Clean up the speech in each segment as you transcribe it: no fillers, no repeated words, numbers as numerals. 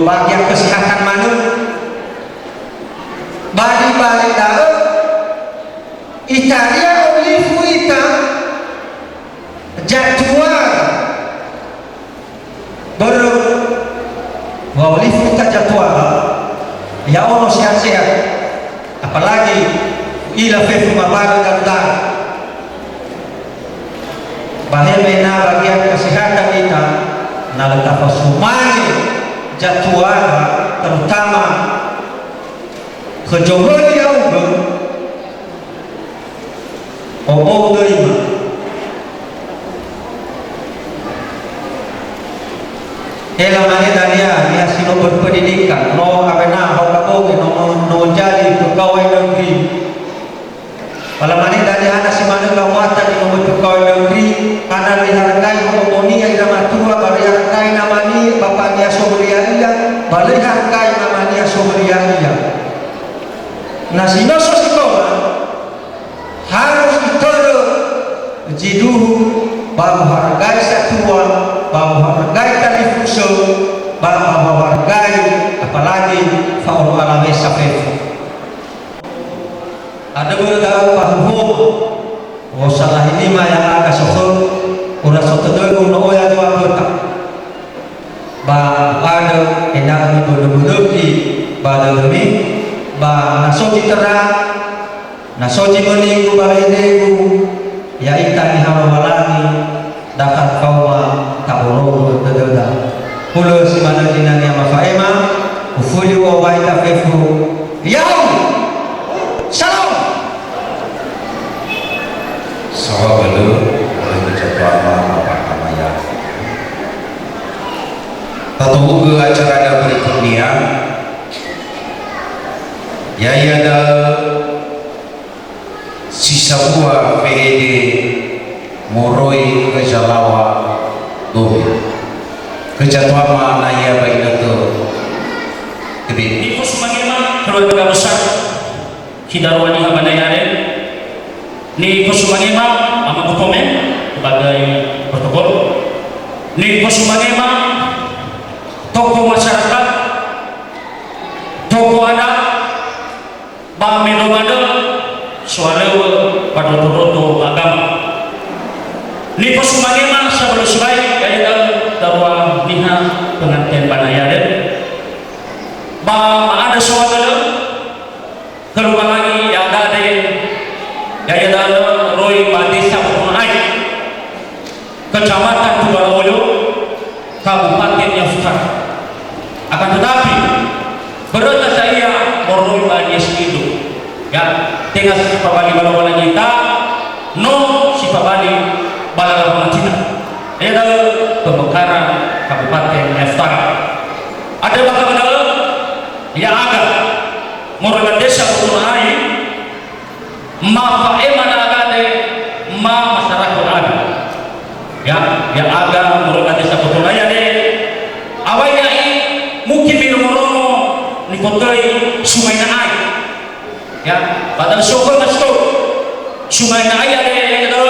bagian kesehatan mana bagi balik dah Italia olive ita jatuh baru olive ita jatuh ya Allah sehat-sehat apalagi ila fefu mabara dan bahaya mena bagian kesehatan kita nalatafa sumai jatuh terutama kejodohan yang obong terima elamane dania dia sino berpendidikan no abena hokabo no jadi pegawai negeri palamane dania ana simane lawata di nomor pegawai negeri ana liharkai homoni yang matua bariharkai namani bapaknya sobriania bariharkai namanya sobriania nah sino sosikoa harus ditoro jiduhu baru hargai satua baru hargai talifuso baru hargai apalagi faul alami safefu ada beberapa pahum salah ini mah yang agak sokol udah sotodoi uno oya dua kota ba ada enak betul-betul di ba demi ba nasoji terang nasoji meninggu balainego ya itani hawamalani dakat kauma taboro dadada pulo si mana dinani ama faema ufuli wa baita fefu yau salam sahabalu oleh mencapai apa namanya atau ke acara ada berikutnya ya ada sisa buah PED moroi kejalawa dobe kejatuhan mana ya baik itu di pos magema keluarga besar Hidarwani Habanayare ni pos magema ama dokumen sebagai protokol ni pos magema tokoh masyarakat tokoh adat bamelo soalnya pada rodo agama ni pos magema sebelum sebaik kaya darwa niha pengantin banayade ba ada soalnya keluar lagi yang ada ya dalam Roy Desa Punai Kecamatan Tubaroyo Kabupaten Yaftar akan tetapi berita saya Roy Desa itu ya tinggal si Pabali bala-bala kita no si Pabali bala-bala kita ya dalam Pemekaran Kabupaten Yaftar ada bakal ya agak Roy Desa Punai ma faema na agade ma masyarakat ada ya aga mereka desa Potolaya de awalnya mungkin minum-minum ni kotoi sungai na ai ya pada syukur nasto sungai na ai ada itu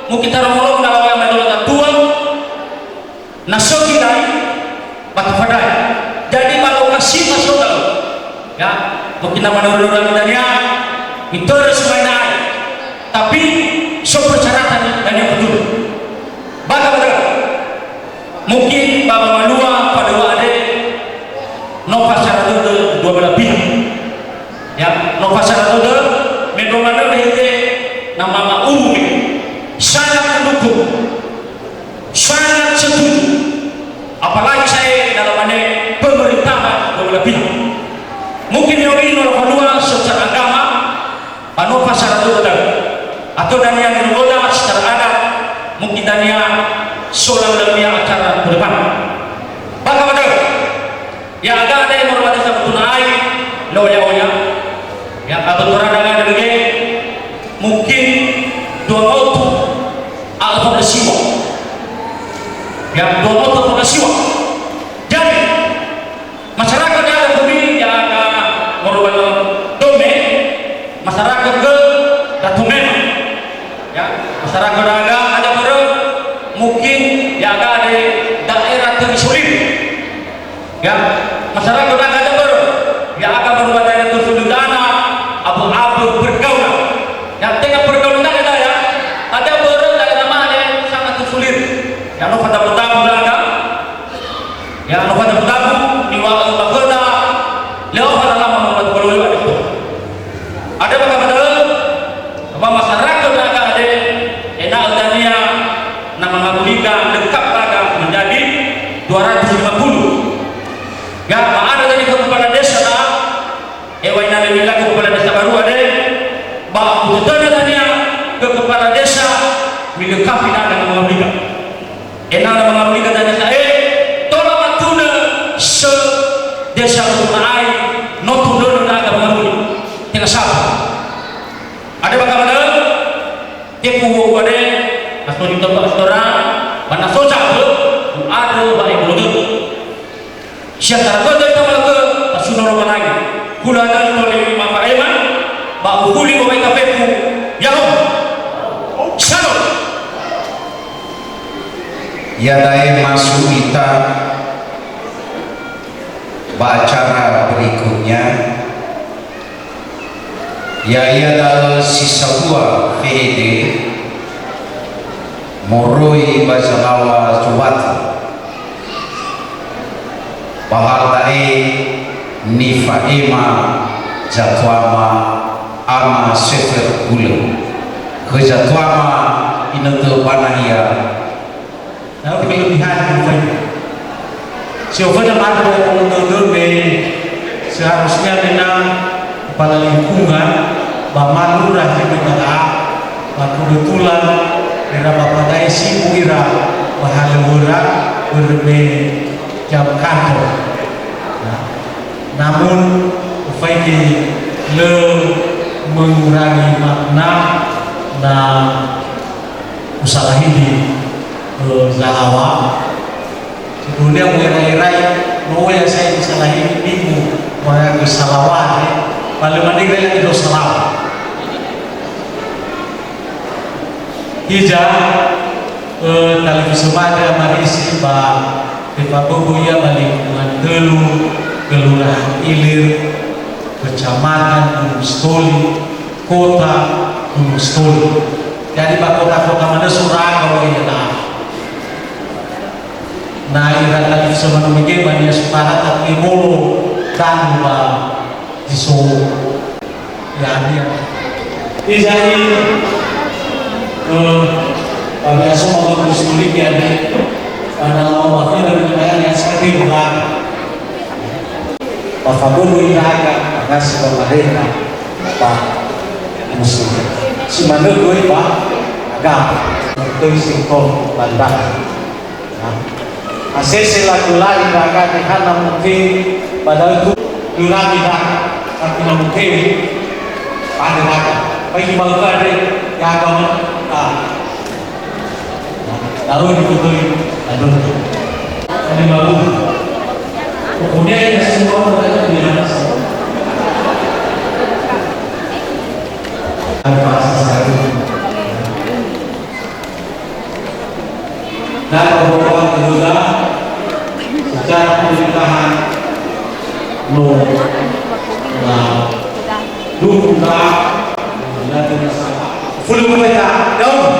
mungkin tarong-tarong na awal menolong tua naso kilai batu padai jadi kalau kasih naso ya mungkin nama orang dania itu ada sungai naik tapi so persyaratan dan yang betul bagaimana mungkin Bapak Malua pada waktu no pasar itu dua belah pihak ya no pasar itu mendomana itu nama umum sangat mendukung sangat setuju apalagi saya dalam pemerintahan dua belah pihak mungkin yang ini no Malua secara agama anu pasar itu atau dan yang diroda secara adat mungkin dan yang soal dalam acara ke depan bagaimana ya agak ada yang merupakan satu tunai loya ya atau terada dengan mungkin dua auto atau siwa ya dua auto atau siwa jadi masyarakat yang lebih yang akan merupakan masyarakat ke datumen ya masyarakat ada mungkin yang ada daerah terisolir Ya, masyarakat agak ber, ya akan berubah dari tersududana, abu-abu bergaulan. Yang tengah pergaulan kita ya, ada ber dari nama yang sangat sulit. Yang no pada bertamu belakang, yang no pada bertamu di waktu bakerda, lewat pada lama membuat berlewat itu. Ada bagaimana? Apa masyarakat agak ada, enak udania, nama mengabulkan lengkap agak menjadi 250. Ya, ada dari kepala desa na, ewan dari wilayah kepala desa baru ada, bahawa betul adanya ke kepala desa melengkapi dengan mengabulkan. Enak dan mengabulkan dari saya, tolong matuna se desa berunai, notun dulu agak mengabulkan. Tengah siapa? Ada bagaimana? Tepu ada, asal di tempat restoran, mana sojak ada baik belum. Siapa kau dari kamar ke pasukan orang lagi? Kula ada oleh Bapak Eman, Bapak Kuli Bapak Kapeku, Yahoo, Shalom. Ya dae masuk kita acara berikutnya. Ya adalah sisa buah VD Moroi Bazalawa Juwati bahal dae Nifa Ema Jatwama Ama Sefer Gula ke Jatwama Inutu Panahia. Nah, kelebihan Ufai. Si Ufai yang ada menurut seharusnya dengan kepala lingkungan, Bapak Lurah di Betara, kebetulan era Bapak Daesi Muira Bahalura berbe jam kantor. Nah, namun Ufai le mengurangi makna na usaha ini Zalawa sebelumnya mengirai bahwa yang saya disalahin minggu orang kesalawat paling mending lagi itu salah hija televisi pada marisi bah Tiba Boboya balik dengan Telu Kelurahan Ilir Kecamatan Gunung Stoli Kota Gunung Stoli. Jadi kota-kota mana surah kalau ini nah ira tadi sama nomige bania supara tapi mulu dan di so ya dia jadi pada semua muslim ya pada Allah dari yang seperti bukan Bapak iraga agas pemerintah Pak muslim si mana gue Pak agam itu singkong bandar asese lagu lain raga di hana mungkin padahal itu durami raga tapi mungkin pada raga bagi malu ada yang agama lalu dikutuin aduh ini baru kemudian yang semua mereka di mana apa sesuatu dan pembawa kedua secara pemerintahan duka dan full mereka daun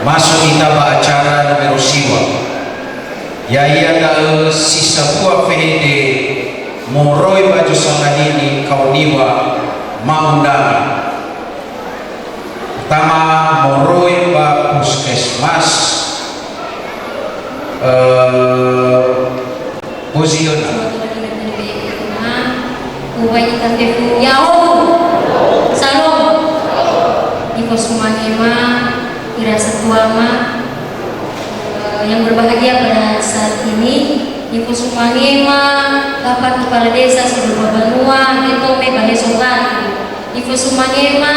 masuk kita acara nomor siwa ya adalah sisa buah VD Moroi baju salah ini kau niwa maundang pertama Moroi ba puskesmas Bozion Ubai tanteku Yahoo Salam Ibu Sumangema Ira Satuama yang berbahagia pada saat ini Ibu Sumangema Bapak Kepala Desa Seluruh Banua Ketome Balai Sobat Ibu Sumangema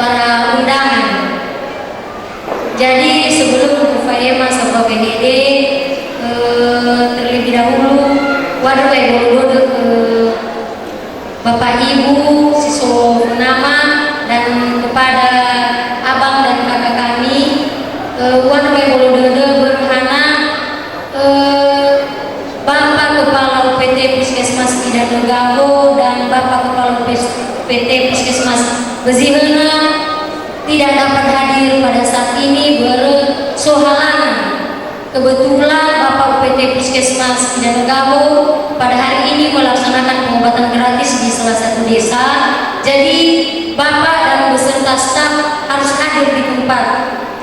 para undangan. Jadi sebelum Ufayema sama PDD terlebih dahulu waduh Bapak Ibu siswa nama dan kepada abang dan kakak kami waduh berhana PT Puskesmas Beziheuna tidak dapat hadir pada saat ini bersohalangan. Kebetulan Bapak UPT Puskesmas Idanegamo pada hari ini melaksanakan pengobatan gratis di salah satu desa. Jadi Bapak dan beserta staf harus hadir di tempat.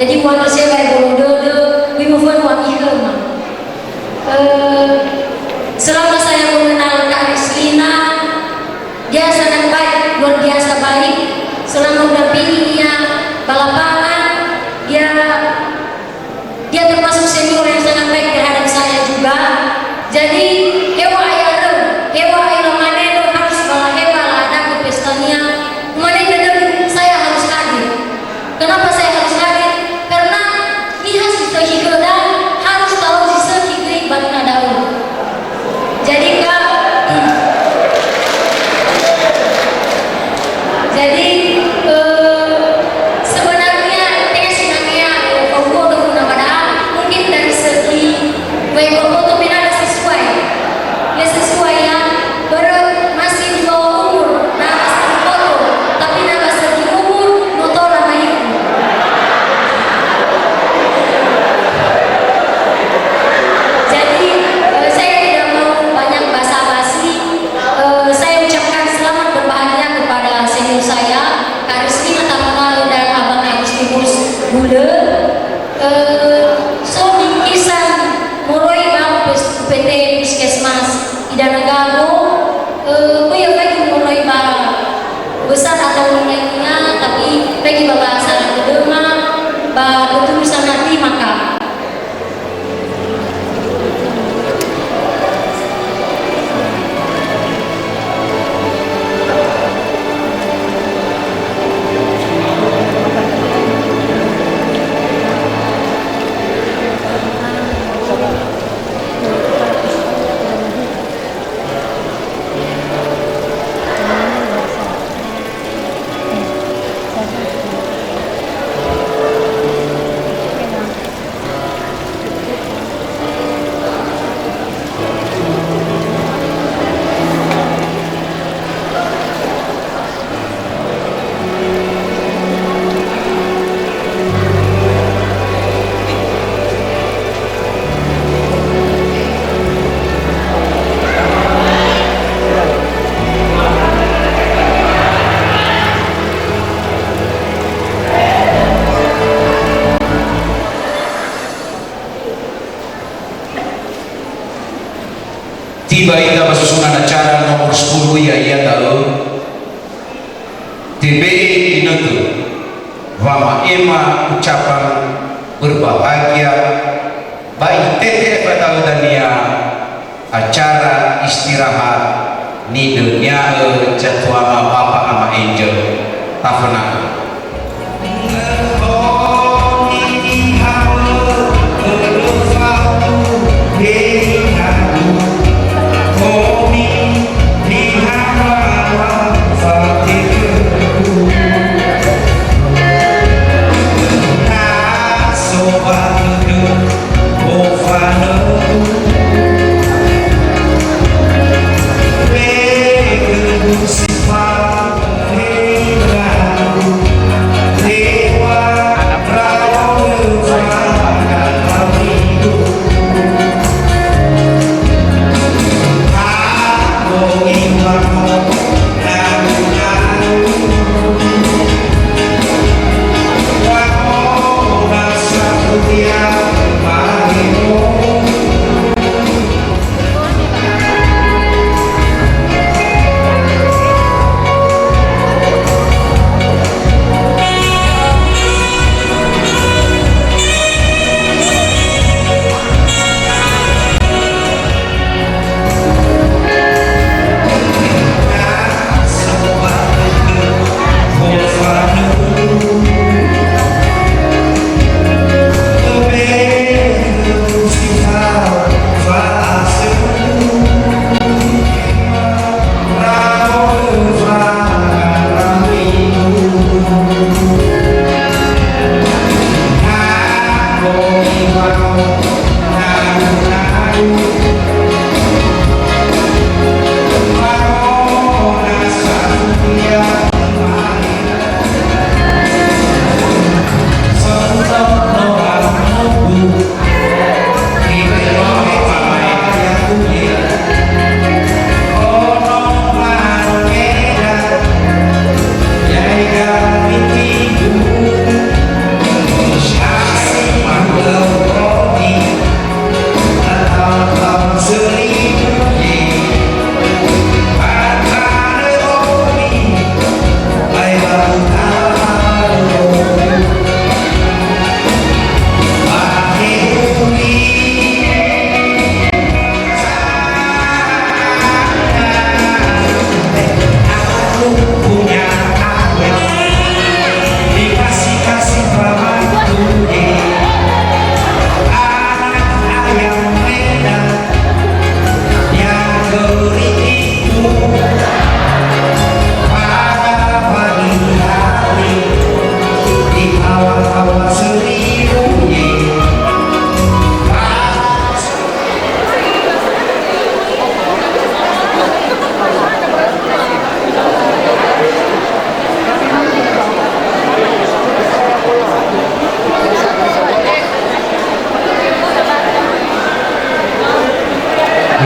Jadi mohon saya baik bolododo, wimuhun wamihema. Selama saya mengenal Kak Rislina, dia sangat baik, luar biasa baik. Selama mendampinginya balapangan, dia termasuk senior yang sangat baik terhadap saya juga. Jadi hewa ayah maneno harus bala hewa lah ada ke pestanya. Maneno saya harus hadir. Kenapa saya harus hadir? Karena dia sudah hidup harus tahu sisa hidup bagaimana daun. Jadi Kak, jadi sebenarnya senangnya Kongo dengan nama mungkin dari segi foto ada sesuai, ya sesuai ya, baru masih di bawah umur, nah masih foto, tapi nama segi umur motor lama itu. Jadi saya tidak mau banyak basa-basi. Saya ucapkan selamat berbahagia kepada senior saya, Kak Rizky Matamal dan Abang Agustinus Bule. So bingkisan mulai bang PT Puskesmas Idanegamo, ya bagi mulai bang besar atau nilainya, tapi bagi bahasa kedema, betul sangat maka. Tiba kita susunan acara nomor 10 ya ia tahu TBE Inutu Wama Ema ucapan berbahagia baik TTF tahu dan ya acara istirahat ni dunia jadwal Bapak ama Angel Tafana Sifat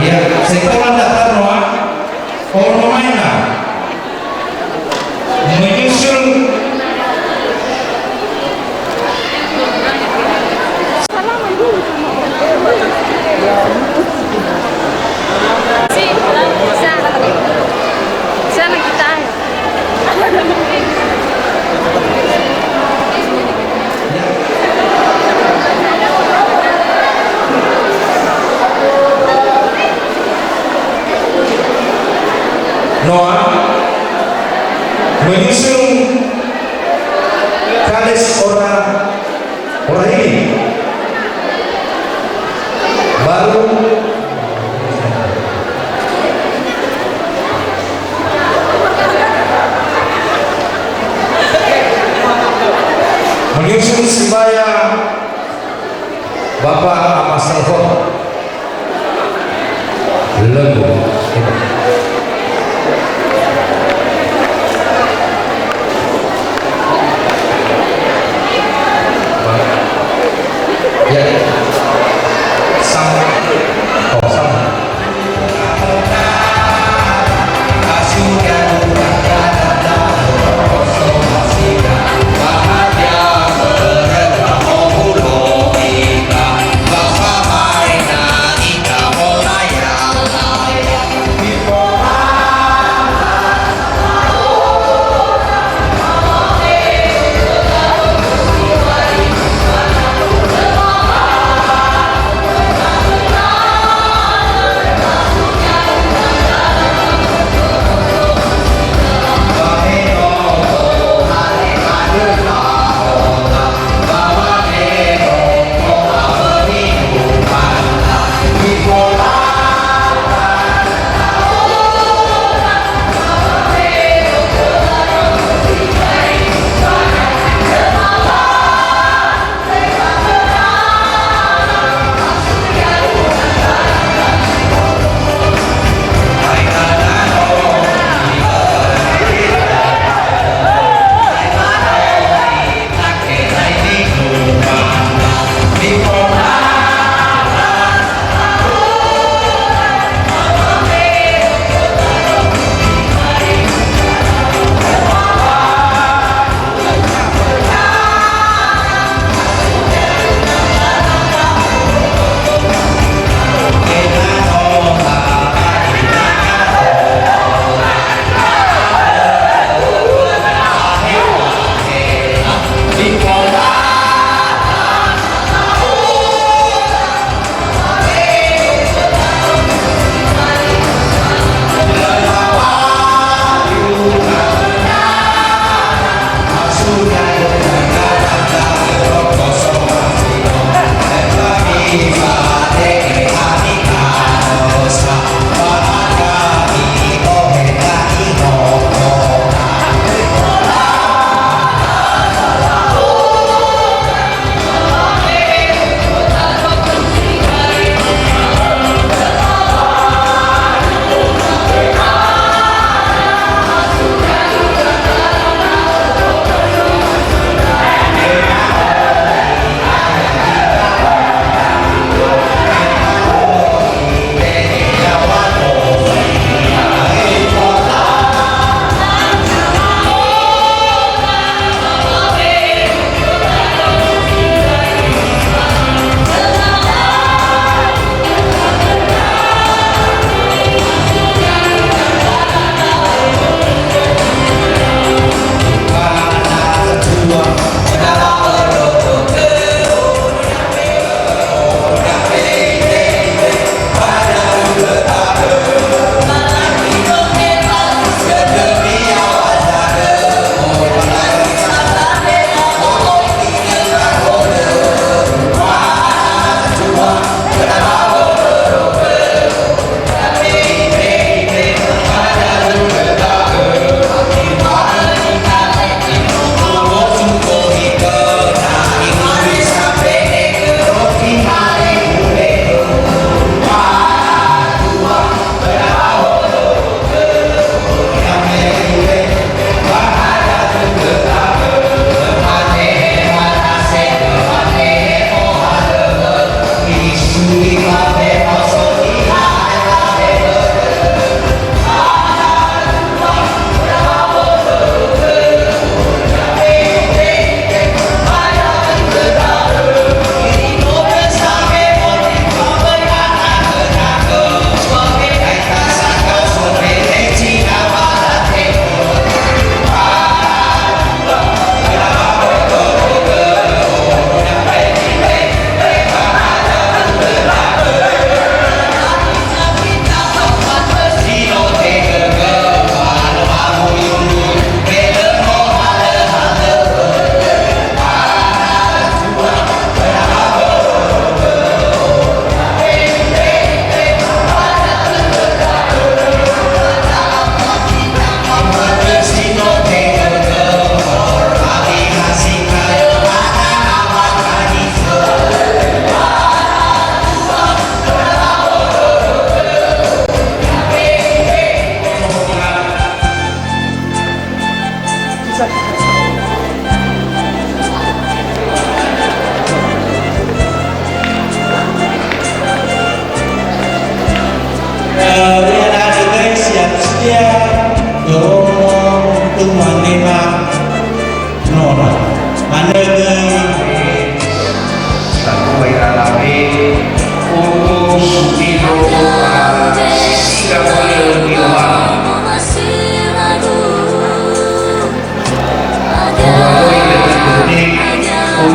Ya, sekolah datar Noah, orang mainan menyusul Sana kita. Noah menyusul kalis orang ini baru menyusul sebaya Bapak Ahmad Salhon Lego. Ya, sama, oh sama. Kita mulai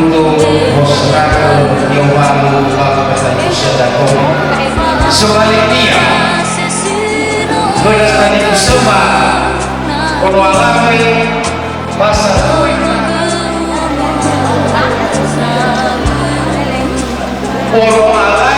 untuk mosrako nyobalu bangkatan usadako. Sebaliknya, berasal itu semua kono alami pasal orang